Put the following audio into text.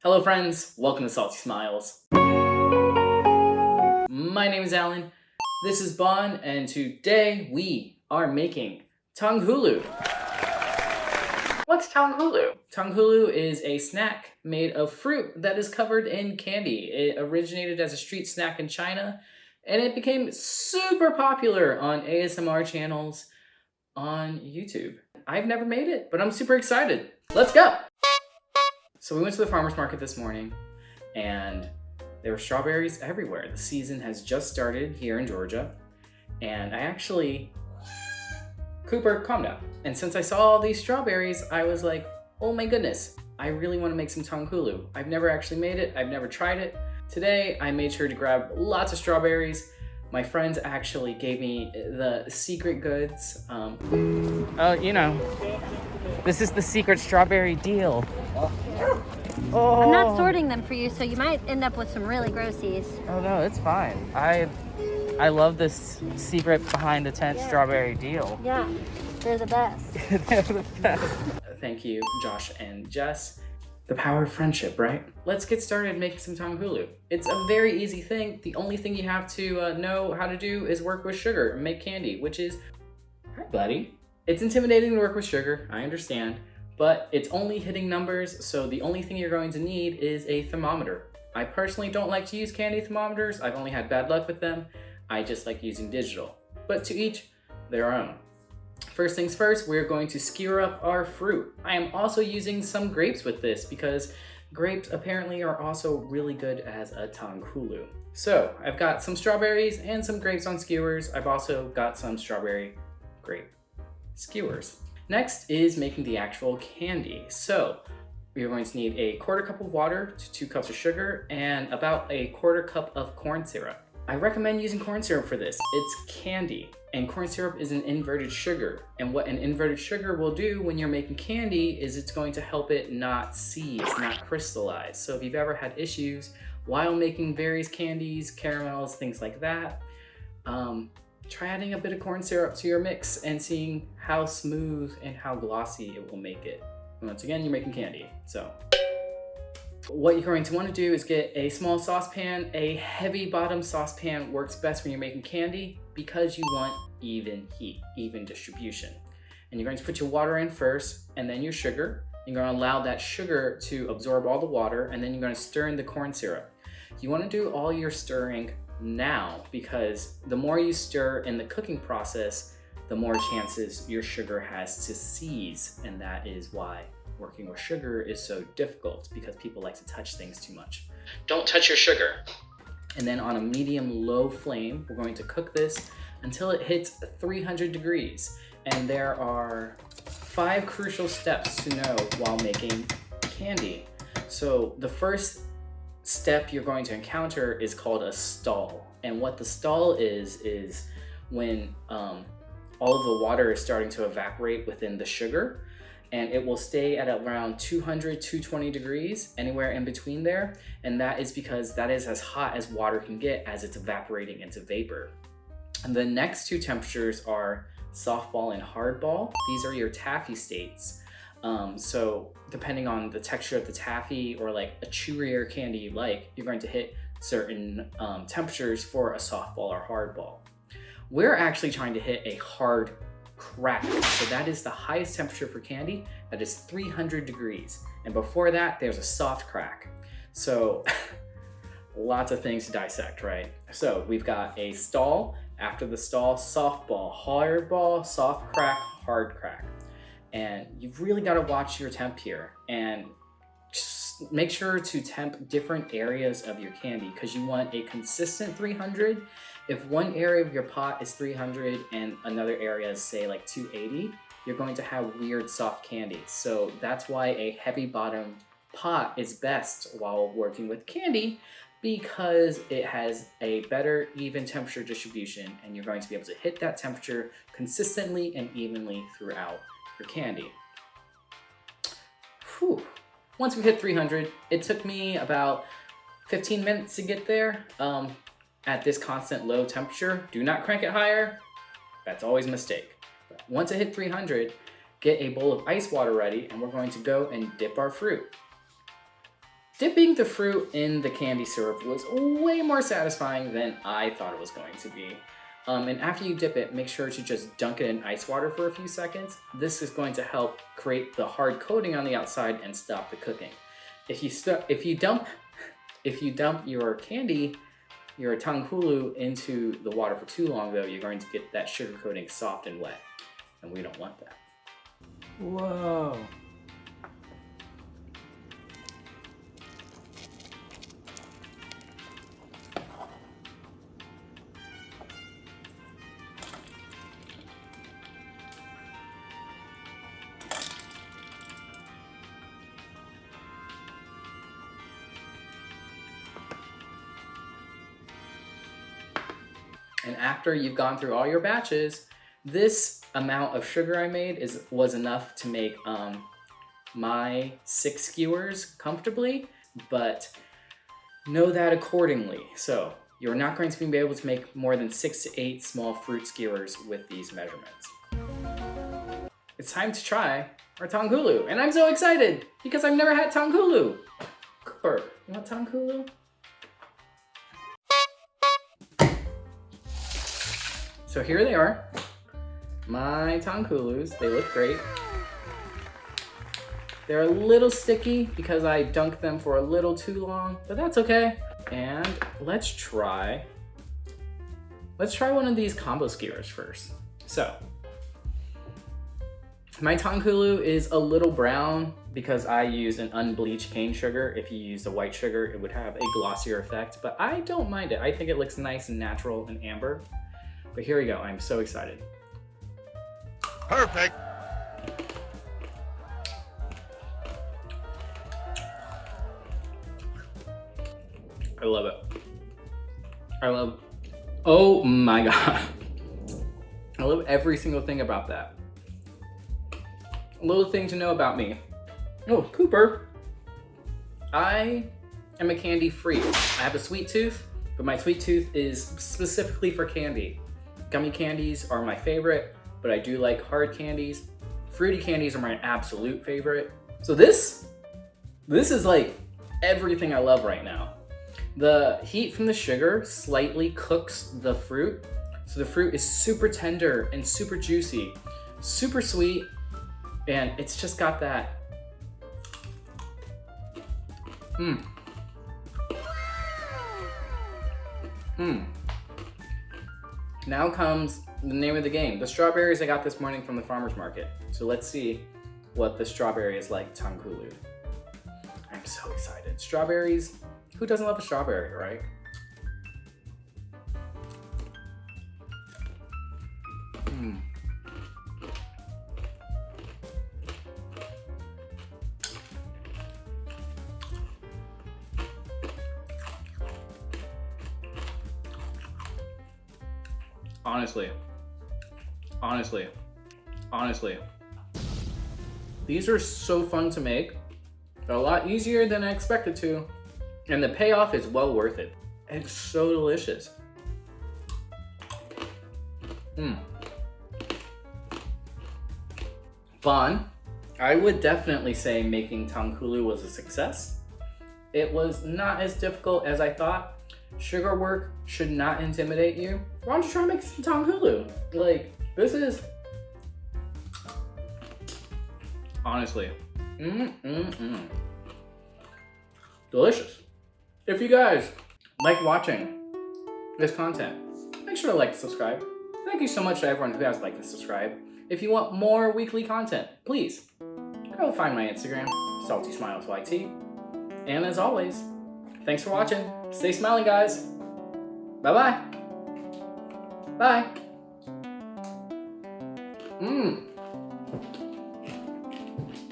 Hello friends, welcome to Salty Smiles. My name is Alan, this is Bon, and today we are making Tanghulu. What's Tanghulu? Tanghulu is a snack made of fruit that is covered in candy. It originated as a street snack in China, and it became super popular on ASMR channels on YouTube. I've never made it, but I'm super excited. Let's go! So we went to the farmer's market this morning, and there were strawberries everywhere. The season has just started here in Georgia, and Cooper, calm down. And since I saw all these strawberries, I was like, oh my goodness, I really want to make some Tanghulu. I've never actually made it, I've never tried it. Today, I made sure to grab lots of strawberries. My friends actually gave me the secret goods. This is the secret strawberry deal. Oh. I'm not sorting them for you, so you might end up with some really grossies. Oh no, it's fine. I love this secret behind the tent strawberry deal. Yeah, they're the best. They're the best. Thank you, Josh and Jess. The power of friendship, right? Let's get started making some Tanghulu. It's a very easy thing. The only thing you have to know how to do is work with sugar and make candy, which is, hi buddy. It's intimidating to work with sugar, I understand, but it's only hitting numbers, so the only thing you're going to need is a thermometer. I personally don't like to use candy thermometers. I've only had bad luck with them. I just like using digital, but to each their own. First things first, we're going to skewer up our fruit. I am also using some grapes with this because grapes apparently are also really good as a Tanghulu. So I've got some strawberries and some grapes on skewers. I've also got some strawberry grape skewers. Next is making the actual candy. So we're going to need a 1/4 cup of water to 2 cups of sugar and about a 1/4 cup of corn syrup. I recommend using corn syrup for this. It's candy, and corn syrup is an inverted sugar. And what an inverted sugar will do when you're making candy is it's going to help it not seize, not crystallize. So if you've ever had issues while making various candies, caramels, things like that, try adding a bit of corn syrup to your mix and seeing how smooth and how glossy it will make it. And once again, you're making candy, so. What you're going to want to do is get a small saucepan. A heavy bottom saucepan works best when you're making candy because you want even heat, even distribution. And you're going to put your water in first and then your sugar. You're going to allow that sugar to absorb all the water, and then you're going to stir in the corn syrup. You want to do all your stirring now because the more you stir in the cooking process, the more chances your sugar has to seize, and that is why working with sugar is so difficult, because people like to touch things too much. Don't touch your sugar. And then on a medium-low flame, we're going to cook this until it hits 300 degrees. And there are 5 crucial steps to know while making candy. So the first step you're going to encounter is called a stall. And what the stall is when all of the water is starting to evaporate within the sugar, and it will stay at around 200, 220 degrees, anywhere in between there. And that is because that is as hot as water can get as it's evaporating into vapor. And the next 2 temperatures are softball and hardball. These are your taffy states. So depending on the texture of the taffy or like a chewier candy you like, you're going to hit certain temperatures for a softball or hardball. We're actually trying to hit a hard crack. So that is the highest temperature for candy. That is 300 degrees. And before that, there's a soft crack. So lots of things to dissect, right? So we've got a stall. After the stall, softball, hardball, soft crack, hard crack. And you've really got to watch your temp here and just make sure to temp different areas of your candy because you want a consistent 300. If one area of your pot is 300 and another area is say like 280, you're going to have weird soft candy. So that's why a heavy bottom pot is best while working with candy, because it has a better even temperature distribution and you're going to be able to hit that temperature consistently and evenly throughout your candy. Whew. Once we hit 300, it took me about 15 minutes to get there. At this constant low temperature, do not crank it higher. That's always a mistake. But once it hit 300, get a bowl of ice water ready and we're going to go and dip our fruit. Dipping the fruit in the candy syrup was way more satisfying than I thought it was going to be. And after you dip it, make sure to just dunk it in ice water for a few seconds. This is going to help create the hard coating on the outside and stop the cooking. If you dump your candy, your Tanghulu, into the water for too long, though, you're going to get that sugar coating soft and wet, and we don't want that. Whoa. And after you've gone through all your batches, this amount of sugar I made was enough to make my 6 skewers comfortably, but know that accordingly. So you're not going to be able to make more than 6 to 8 small fruit skewers with these measurements. It's time to try our Tanghulu, and I'm so excited because I've never had Tanghulu. Cooper, you want Tanghulu? So here they are, my Tanghulus. They look great. They're a little sticky because I dunked them for a little too long, but that's okay. And let's try one of these combo skewers first. So, my Tanghulu is a little brown because I used an unbleached cane sugar. If you used a white sugar, it would have a glossier effect, but I don't mind it. I think it looks nice and natural and amber. But here we go, I'm so excited. Perfect. I love it. Oh my God. I love every single thing about that. A little thing to know about me. Oh, Cooper. I am a candy freak. I have a sweet tooth, but my sweet tooth is specifically for candy. Gummy candies are my favorite, but I do like hard candies. Fruity candies are my absolute favorite. So this is like everything I love right now. The heat from the sugar slightly cooks the fruit, so the fruit is super tender and super juicy, super sweet, and it's just got that Now comes the name of the game. The strawberries I got this morning from the farmer's market. So let's see what the strawberry is like Tanghulu. I'm so excited. Strawberries, who doesn't love a strawberry, right? Honestly, these are so fun to make. They're a lot easier than I expected to, and the payoff is well worth it. It's so delicious. Fun. I would definitely say making Tanghulu was a success. It was not as difficult as I thought. Sugar work should not intimidate you. Why don't you try making some Tanghulu? Like, this is honestly delicious. If you guys like watching this content, make sure to like and subscribe. Thank you so much to everyone who has liked and subscribed. If you want more weekly content, please go find my Instagram, SaltySmilesYT. And as always, thanks for watching. Stay smiling, guys. Bye-bye. Bye.